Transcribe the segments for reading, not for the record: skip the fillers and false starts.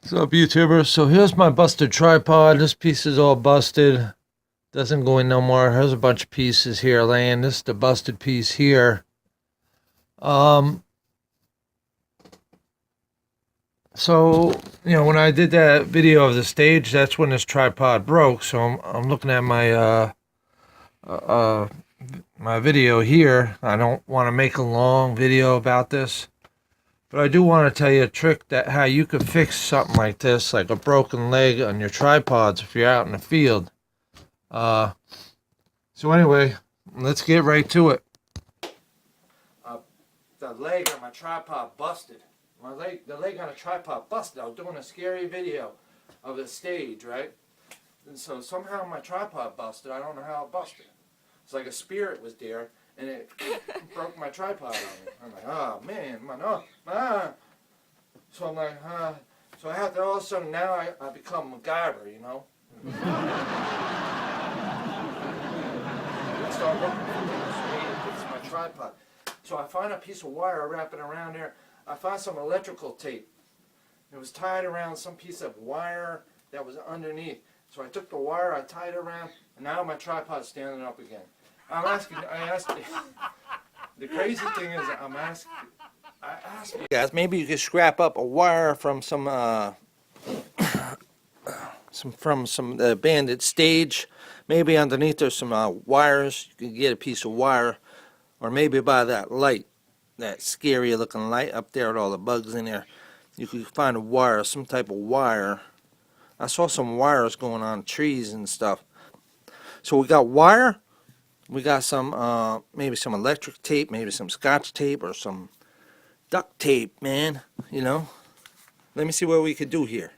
What's up, YouTubers? So here's my busted tripod. This piece is all busted. Doesn't go in no more. Here's a bunch of pieces here laying. This is the busted piece here. So, you know, when I did that video of the stage, that's when this tripod broke. So I'm looking at my my video here. I don't want to make a long video about this, but I do want to tell you a trick that how you could fix something like this, like a broken leg on your tripods if you're out in the field. So anyway, let's get right to it. The leg on my tripod busted. The leg on a tripod busted. I was doing a scary video of the stage, right? And so somehow my tripod busted. I don't know how it busted. It's like a spirit was there, and it broke my tripod on me. I'm like, oh man, So I'm like, So I have to, all of a sudden now I become MacGyver, you know? Start looking for things. It's my tripod. So I find a piece of wire wrapping around there. I find some electrical tape. It was tied around some piece of wire that was underneath. So I took the wire, I tied it around, and now my tripod's standing up again. I asked the crazy thing is I asked you guys, maybe you could scrap up a wire from some abandoned stage. Maybe underneath there's some wires. You can get a piece of wire, or maybe by that light, that scary looking light up there with all the bugs in there. You could find a wire, some type of wire. I saw some wires going on trees and stuff. So we got wire. We got some, maybe some electric tape, maybe some scotch tape or some duct tape, man. You know. Let me see what we could do here.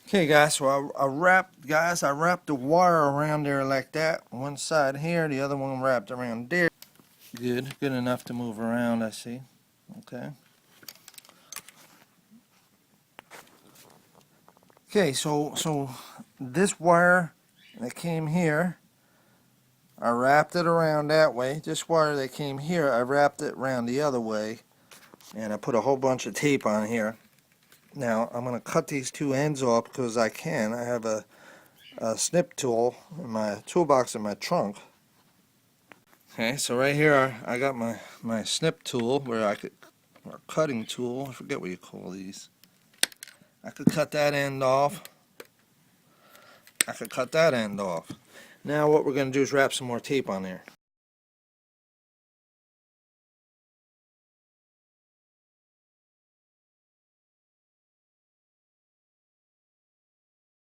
Okay, guys. So I wrapped the wire around there like that. One side here, the other one wrapped around there. Good enough to move around. I see. Okay. Okay, so this wire that came here, I wrapped it around that way. This wire that came here, I wrapped it around the other way, and I put a whole bunch of tape on here. Now I'm going to cut these two ends off because I can. I have a snip tool in my toolbox in my trunk. Okay, so right here I got my snip tool or cutting tool. I forget what you call these. I could cut that end off. I could cut that end off. Now what we're going to do is wrap some more tape on there.